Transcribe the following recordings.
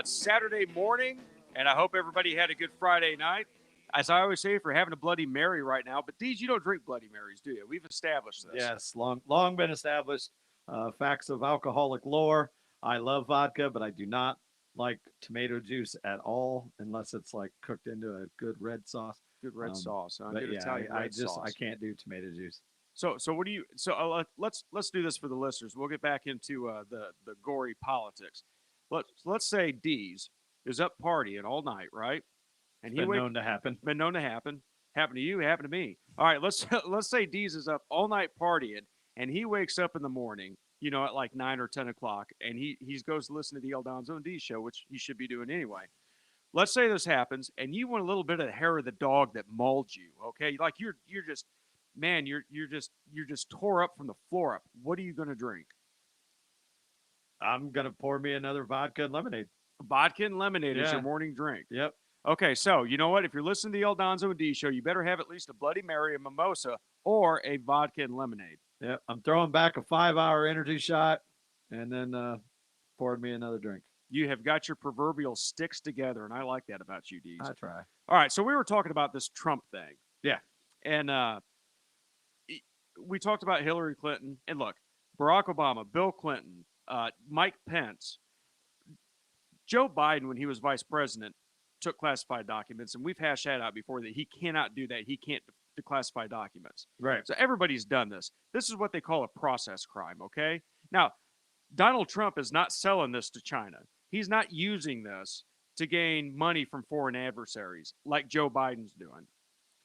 It's Saturday morning, and I hope everybody had a good Friday night. As I always say, if you're having a Bloody Mary right now, but Deez, you don't drink Bloody Marys, do you? We've established this. Yes, long been established. Facts of alcoholic lore. I love vodka, but I do not like tomato juice at all, unless it's like cooked into a good red sauce. Good red sauce, But good yeah, Italian I red just I sauce. can't do tomato juice. So what do you? So let's do this for the listeners. We'll get back into the gory politics. Let's say Deez is up partying all night, right? And It's he been wake known to happen. been known to happen. Happened to you, happened to me. All right, let's say Deez is up all night partying, and he wakes up in the morning, at like 9 or 10 o'clock, and he goes to listen to the DOnzo and Deez show, which he should be doing anyway. Let's say this happens, and you want a little bit of the hair of the dog that mauled you. Okay, like you're just man, you're just tore up from the floor up. What are you gonna drink? I'm gonna pour me another vodka and lemonade. Vodka and lemonade is your Yeah. morning drink. Yep. Okay, so you know what? If you're listening to the Donzo and D show, you better have at least a Bloody Mary, a mimosa, or a vodka and lemonade. Yep. I'm throwing back a 5-hour energy shot, and then poured me another drink. You have got your proverbial sticks together, and I like that about you, Deez. I try. All right, so we were talking about this Trump thing, Yeah. and we talked about Hillary Clinton, and look, Barack Obama, Bill Clinton, Mike Pence, Joe Biden, when he was vice president, took classified documents, and we've hashed that out before that he cannot do that. He can't declassify documents. Right. So everybody's done this. This is what they call a process crime, okay? Now, Donald Trump is not selling this to China. He's not using this to gain money from foreign adversaries like Joe Biden's doing.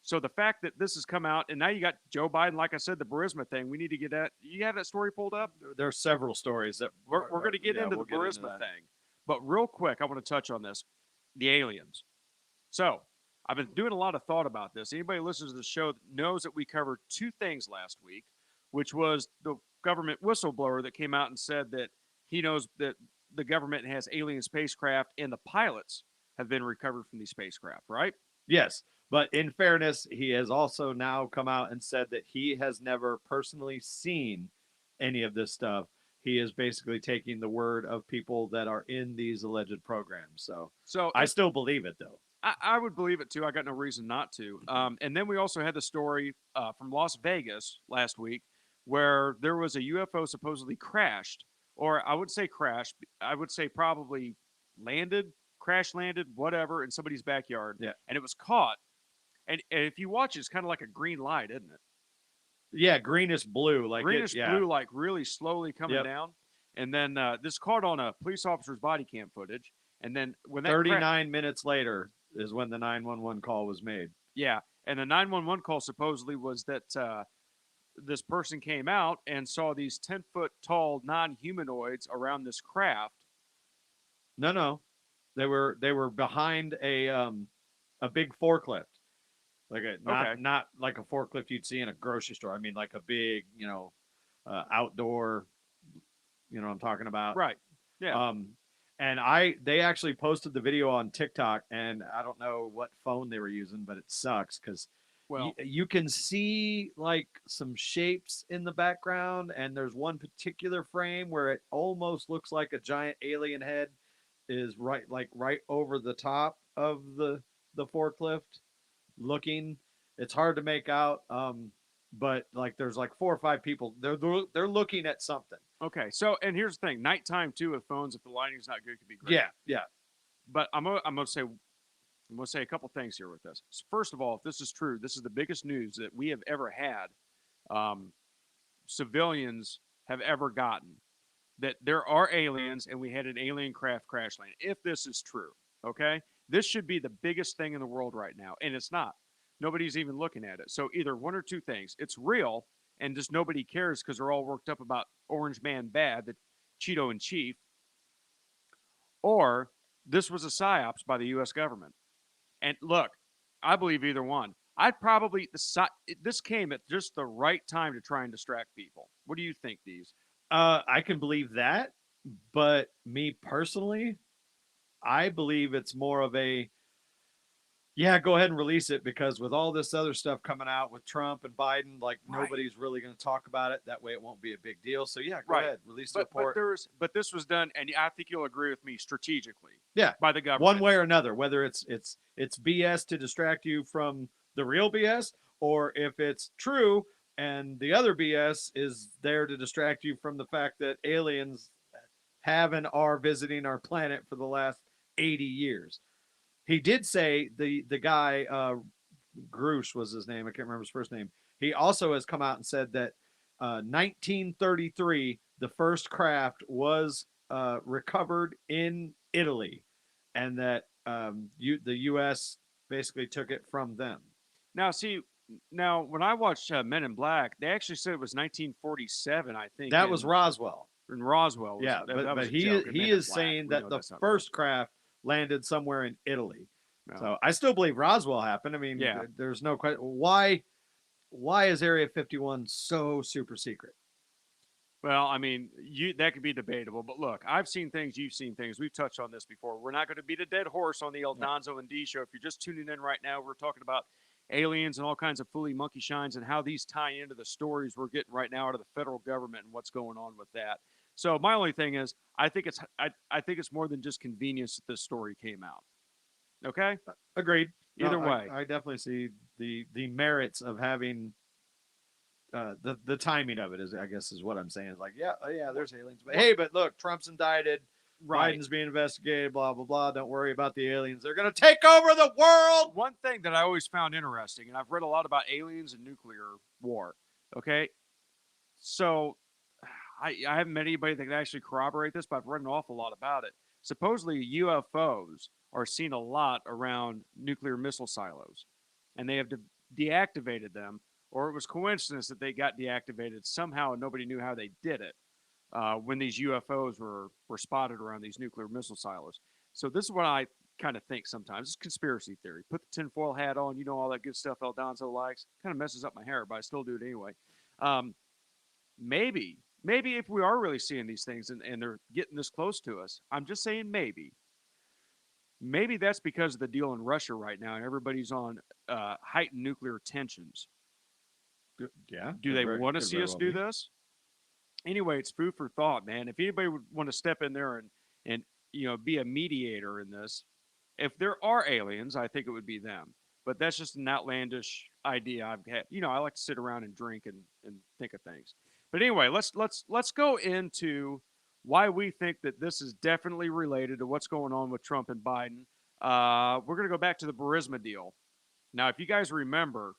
So the fact that this has come out, and now you got Joe Biden, like I said, the Burisma thing, we need to get that. You have that story pulled up? There are several stories that We're going to get into we'll the get into Burisma that. thing. But real quick, I want to touch on this the aliens. So I've been doing a lot of thought about this. Anybody who listens to the show knows that we covered two things last week, which was the government whistleblower that came out and said that he knows that the government has alien spacecraft and the pilots have been recovered from these spacecraft, right? Yes, but in fairness, he has also now come out and said that he has never personally seen any of this stuff. He is basically taking the word of people that are in these alleged programs. So I still believe it, though. I would believe it too. I got no reason not to. And then we also had the story from Las Vegas last week where there was a UFO supposedly crashed, or I would say crashed. I would say probably landed, crash landed, whatever, in somebody's backyard. Yeah. And it was caught. And if you watch, it's kind of like a green light, isn't it? Yeah, greenish blue, like Greenish yeah. blue, like really slowly coming Yep. down. And then this caught on a police officer's body cam footage. And then when that 39 minutes later is when the 911 call was made. yeah, and the 911 call supposedly was that this person came out and saw these 10-foot tall non-humanoids around this craft. No, they were behind a big forklift, like a not like a forklift you'd see in a grocery store. I mean, like a big outdoor. You know what I'm talking about, Right. Yeah. And they actually posted the video on TikTok, and I don't know what phone they were using, but it sucks because Well, you can see like some shapes in the background, and there's one particular frame where it almost looks like a giant alien head is right over the top of the forklift looking. It's hard to make out, but like there's like 4 or 5 people. They're looking at something. okay. So, and here's the thing: nighttime too with phones, if the lighting's not good, it could be great. Yeah. But I'm gonna say a couple things here with this. First of all, if this is true, this is the biggest news that we have ever had. Civilians have ever gotten that there are aliens and we had an alien craft crash land. If this is true, okay, this should be the biggest thing in the world right now, and it's not. Nobody's even looking at it. So either one or two things: it's real, and just nobody cares because they're all worked up about Orange Man Bad, the Cheeto in chief, or this was a psyops by the U.S. government. And look, I believe either one. I'd probably this came at just the right time to try and distract people. What do you think, Deez? I can believe that, but me personally, I believe it's more of a yeah, go ahead and release it, because with all this other stuff coming out with Trump and Biden, like Right. nobody's really going to talk about it. That way it won't be a big deal. So yeah, go Right. ahead, release the report. But this was done, and I think you'll agree with me, strategically. Yeah, By the one government. way or another, whether it's BS to distract you from the real BS, or if it's true and the other BS is there to distract you from the fact that aliens have and are visiting our planet for the last 80 years. He did say, the guy, Grush was his name. I can't remember his first name. He also has come out and said that 1933, the first craft was recovered in Italy, and that the U.S. basically took it from them. Now, see, now when I watched Men in Black, they actually said it was 1947. I think That was Roswell. in Roswell. Yeah, That but was a joke. And he Men in is Black, saying we that know the that's not real. first craft landed somewhere in Italy. No. So I still believe Roswell happened. I mean, Yeah. there's no question. Why is Area 51 so super secret? Well, I mean, that could be debatable, but look, I've seen things, you've seen things. We've touched on this before. We're not going to beat a dead horse on the El Donzo and D show. If you're just tuning in right now, we're talking about aliens and all kinds of fooly monkey shines and how these tie into the stories we're getting right now out of the federal government and what's going on with that. So my only thing is, I think it's more than just convenience that this story came out. Okay. Agreed. Either way, I definitely see the merits of having the timing of it, is, I guess, is what I'm saying. It's like, yeah, oh, yeah, there's aliens, but hey, but look, Trump's indicted, right. Biden's being investigated, blah blah blah. Don't worry about the aliens; they're gonna take over the world. One thing that I always found interesting, and I've read a lot about aliens and nuclear war. Okay, so I haven't met anybody that can actually corroborate this, but I've read an awful lot about it. Supposedly, UFOs are seen a lot around nuclear missile silos, and they have deactivated them, or it was coincidence that they got deactivated somehow, and nobody knew how they did it when these UFOs were spotted around these nuclear missile silos. So this is what I kind of think sometimes. It's conspiracy theory. Put the tinfoil hat on, you know, all that good stuff El Donzo likes. Kind of messes up my hair, but I still do it anyway. Um, maybe if we are really seeing these things and they're getting this close to us, I'm just saying maybe that's because of the deal in Russia right now, and everybody's on heightened nuclear tensions. Yeah. Do they want to see us do this? Anyway, it's food for thought, man. If anybody would want to step in there and be a mediator in this, if there are aliens, I think it would be them. But that's just an outlandish idea I've had. I like to sit around and drink and think of things. But anyway, let's go into why we think that this is definitely related to what's going on with Trump and Biden. We're going to go back to the Burisma deal. Now, if you guys remember,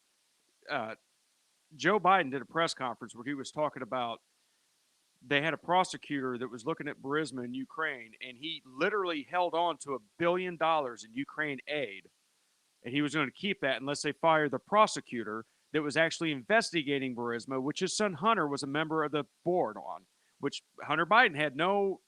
Joe Biden did a press conference where he was talking about they had a prosecutor that was looking at Burisma in Ukraine, and he literally held on to $1 billion in Ukraine aid, and he was going to keep that unless they fired the prosecutor that was actually investigating Burisma, which his son Hunter was a member of the board on, which Hunter Biden had no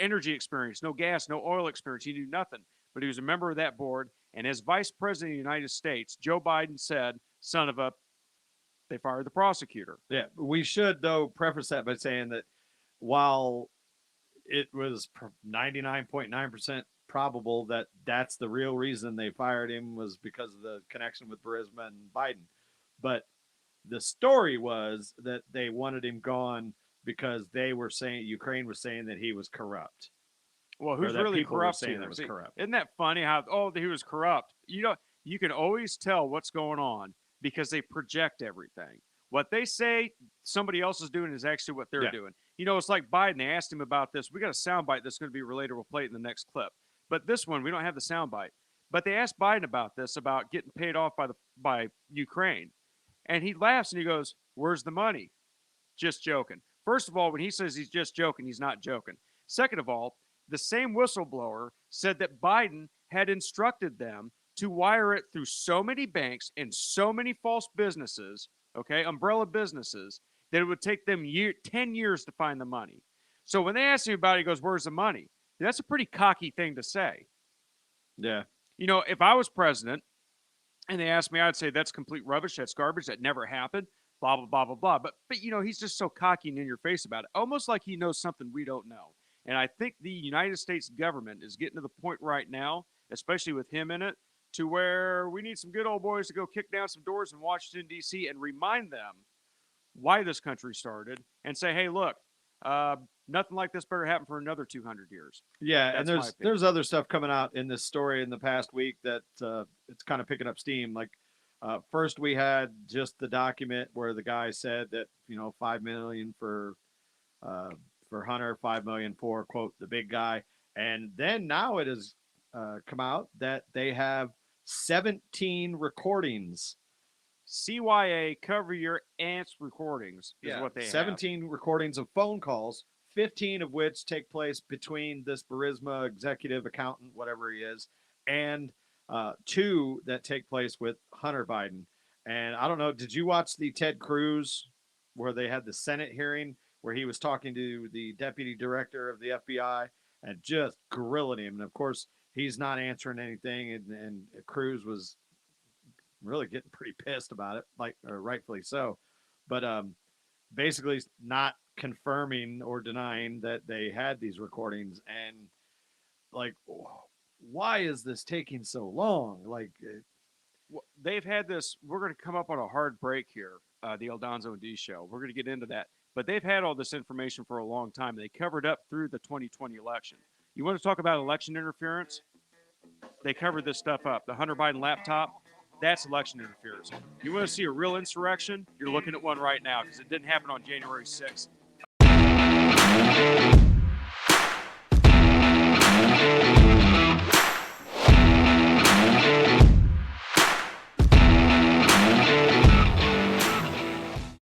energy experience, no gas, no oil experience. He knew nothing, but he was a member of that board. And as vice president of the United States, Joe Biden said, son of a, they fired the prosecutor. Yeah, we should, though, preface that by saying that while it was 99.9% probable that that's the real reason they fired him was because of the connection with Burisma and Biden, but the story was that they wanted him gone because they were saying, Ukraine was saying, that he was corrupt. Well, who's really corrupt? That was corrupt. Isn't that funny how he was corrupt? You can always tell what's going on because they project everything. What they say somebody else is doing is actually what they're doing. It's like Biden. They asked him about this. We got a soundbite that's going to be related. We'll play it in the next clip. But this one, we don't have the soundbite. But they asked Biden about this, about getting paid off by Ukraine. And he laughs and he goes, "Where's the money?" Just joking. First of all, when he says he's just joking, he's not joking. Second of all, the same whistleblower said that Biden had instructed them to wire it through so many banks and so many false businesses, okay, umbrella businesses, that it would take them 10 years to find the money. So when they asked him about it, he goes, "Where's the money?" That's a pretty cocky thing to say. Yeah. If I was president and they asked me, I'd say that's complete rubbish. That's garbage. That never happened. Blah, blah, blah, blah, blah. But he's just so cocky and in your face about it, almost like he knows something we don't know. And I think the United States government is getting to the point right now, especially with him in it, to where we need some good old boys to go kick down some doors in Washington, D.C. and remind them why this country started and say, hey, look, nothing like this better happen for another 200 years. Yeah, That's and my there's opinion. there's other stuff coming out in this story in the past week that it's kind of picking up steam. Like first we had just the document where the guy said that 5 million for Hunter, 5 million for quote the big guy, and then now it has come out that they have 17 recordings. CYA, cover your aunt's recordings is what they 17 have. recordings of phone calls, 15 of which take place between this Burisma executive accountant, whatever he is, and two that take place with Hunter Biden. And I don't know, did you watch the Ted Cruz where they had the Senate hearing where he was talking to the deputy director of the FBI and just grilling him? And of course, he's not answering anything, and Cruz was really getting pretty pissed about it, or rightfully so. But basically not confirming or denying that they had these recordings, and like, why is this taking so long? Like, They've had this. We're going to come up on a hard break here, the DOnzo and Deez show. We're going to get into that. But they've had all this information for a long time. They covered up through the 2020 election. You want to talk about election interference? They covered this stuff up. The Hunter Biden laptop, that's election interference. You want to see a real insurrection? You're looking at one right now because it didn't happen on January 6th.